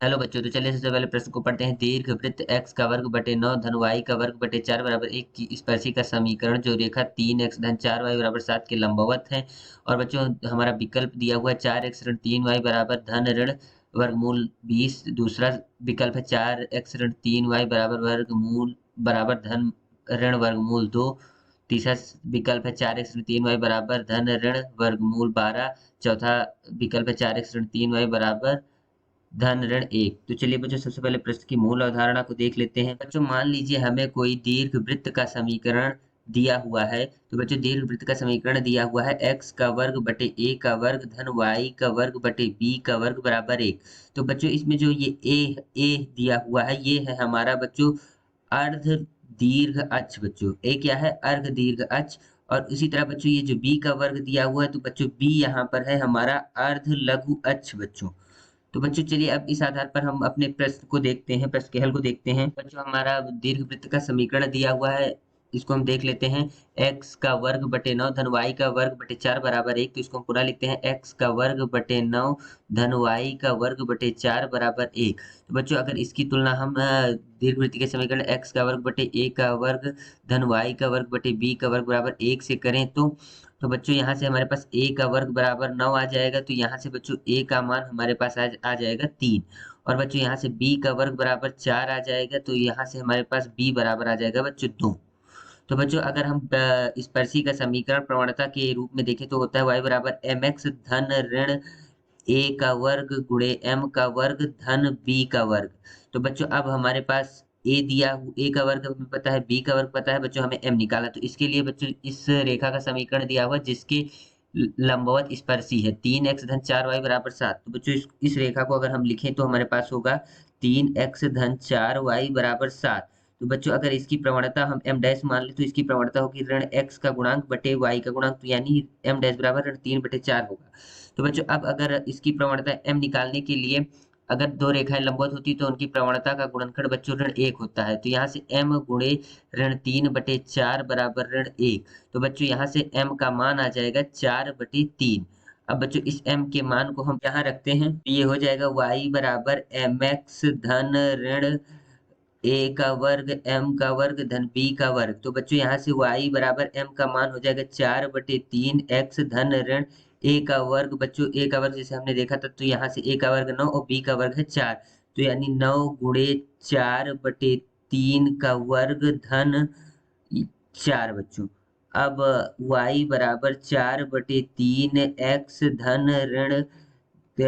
Hello बच्चों, तो चलिए सबसे पहले प्रश्न को पढ़ते हैं। दीर्घ वृत्त x का वर्ग बटे 9 धन y का वर्ग बटे 4 बराबर 1 की स्पर्शी का समीकरण जो रेखा 3x धन 4y बराबर 7 के लंबवत है। और बच्चों हमारा विकल्प दिया हुआ है 4x ऋण 3y बराबर धन ऋण वर्गमूल 20। दूसरा विकल्प है 4x ऋण 3y बराबर वर्गमूल बराबर धन ऋण वर्गमूल 2। तीसरा विकल्प है 4x ऋण 3y बराबर धन ऋण वर्गमूल 12। चौथा विकल्प है 4x ऋण 3y बराबर धन ऋण 1। तो चलिए बच्चों सबसे पहले प्रश्न की मूल अवधारणा को देख लेते हैं। बच्चों मान लीजिए हमें कोई दीर्घ वृत्त का समीकरण दिया हुआ है। तो बच्चों दीर्घ वृत्त का समीकरण दिया हुआ है x का वर्ग बटे a का वर्ग धन y का वर्ग बटे b का वर्ग बराबर 1। तो बच्चों इसमें जो ये a दिया हुआ है ये है हमारा बच्चों अर्ध दीर्घ अक्ष। बच्चों a क्या है? अर्ध दीर्घ अक्ष। और उसी तरह बच्चों ये जो b का वर्ग दिया हुआ है तो बच्चों b यहाँ पर है हमारा अर्ध लघु अक्ष। बच्चों तो बच्चों चलिए अब इस आधार पर हम अपने प्रश्न को देखते हैं, प्रश्न के हल को देखते हैं। बच्चों हमारा दीर्घवृत्त का समीकरण दिया हुआ है, इसको हम देख लेते हैं। x का वर्ग बटे 9 धन y का वर्ग बटे 4 बराबर 1। तो इसको हम पुनः लिखते हैं x का वर्ग बटे 9 धन y का वर्ग बटे 4 बराबर 1। तो बच्चों अगर इसकी तुलना हम दीर्घवृत्त के समीकरण x का वर्ग बटे a का वर्ग धन y का वर्ग बटे b का वर्ग बराबर 1 से करें तो बच्चों यहाँ से हमारे पास a का वर्ग बराबर 9 आ जाएगा। तो यहाँ से बच्चों a का मान हमारे पास आ जाएगा 3। और बच्चों यहाँ से b का वर्ग बराबर 4 आ जाएगा। तो यहाँ से हमारे पास b बराबर आ जाएगा बच्चों 2। तो बच्चों अगर हम स्पर्शी का समीकरण प्रवणता के रूप में देखें तो होता है y बराबर mx धन ऋण a का वर्ग गुणे m का वर्ग धन b का वर्ग। तो बच्चों अब हमारे पास a का वर्ग हमें पता है, b का वर्ग पता है, बच्चों हमें m निकाला। तो इसके लिए बच्चों इस रेखा का समीकरण दिया हुआ जिसके लंबवत स्पर्शी है 3x धन 4y बराबर 7। तो बच्चों इस रेखा को अगर हम लिखें तो हमारे पास होगा 3x धन 4y बराबर 7। तो बच्चों अगर इसकी प्रवणता हम m डैश मान ले तो इसकी प्रवणता होगी ऋण x का गुणांक बटे y का गुणांक। तो यानी m डैश बराबर ऋण 3/4 होगा। तो बच्चों अब अगर इसकी प्रवणता m निकालने के लिए अगर दो रेखाएं लंबवत होती तो उनकी प्रवणता का गुणनखंड बच्चों ऋण 1 होता है। तो यहाँ से m गुणे ऋण 3/4 बराबर ऋण 1। तो बच्चों यहाँ से m का मान आ जाएगा 4/3। अब बच्चों इस m के मान को हम यहाँ रखते हैं तो ये हो जाएगा y बराबर mx धन ऋण a का वर्ग m का वर्ग धन b का वर्ग। तो बच्चों यहाँ से y बराबर m का मान हो जाएगा 4/3 x धन ऋण a का वर्ग। बच्चों a का वर्ग जैसे हमने देखा था तो यहाँ से a का वर्ग 9 और b का वर्ग है 4। तो यानी 9 गुणे 4/3 का वर्ग धन 4। बच्चों अब y बराबर 4/3 x धन ऋण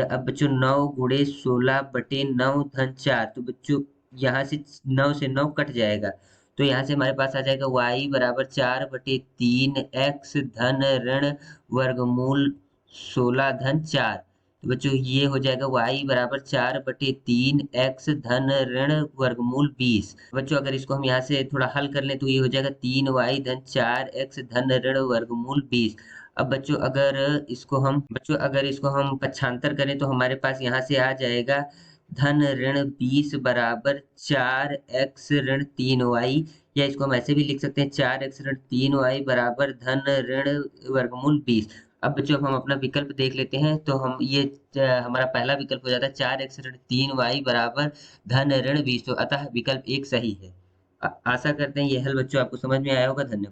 अब बच्चों 9 गुणे 16/9 धन 4। तो बच्चों यहाँ से 9 से 9 कट जाएगा। तो यहाँ से हमारे पास आ जाएगा y बराबर 4/3 x धन ऋण वर्गमूल 16 धन 4। तो बच्चों ये हो जाएगा y बराबर 4/3 x धन ऋण वर्गमूल 20। बच्चों अगर इसको हम यहाँ से थोड़ा हल कर लें तो ये हो जाएगा 3y धन 4x धन ऋण वर्गमूल 20। अब बच्चों अगर इसको हम पक्षांतर करें तो हमारे पास यहाँ से आ जाएगा धन ऋण 20 बराबर 4x ऋण 3y। या इसको हम ऐसे भी लिख सकते हैं 4x ऋण 3y बराबर धन ऋण वर्गमूल 20। अब बच्चों हम अपना विकल्प देख लेते हैं तो हम ये हमारा पहला विकल्प हो जाता है 4x ऋण 3y बराबर धन ऋण 20। तो अतः विकल्प 1 सही है। आशा करते हैं ये हल बच्चों आपको समझ में आया होगा। धन्यवाद।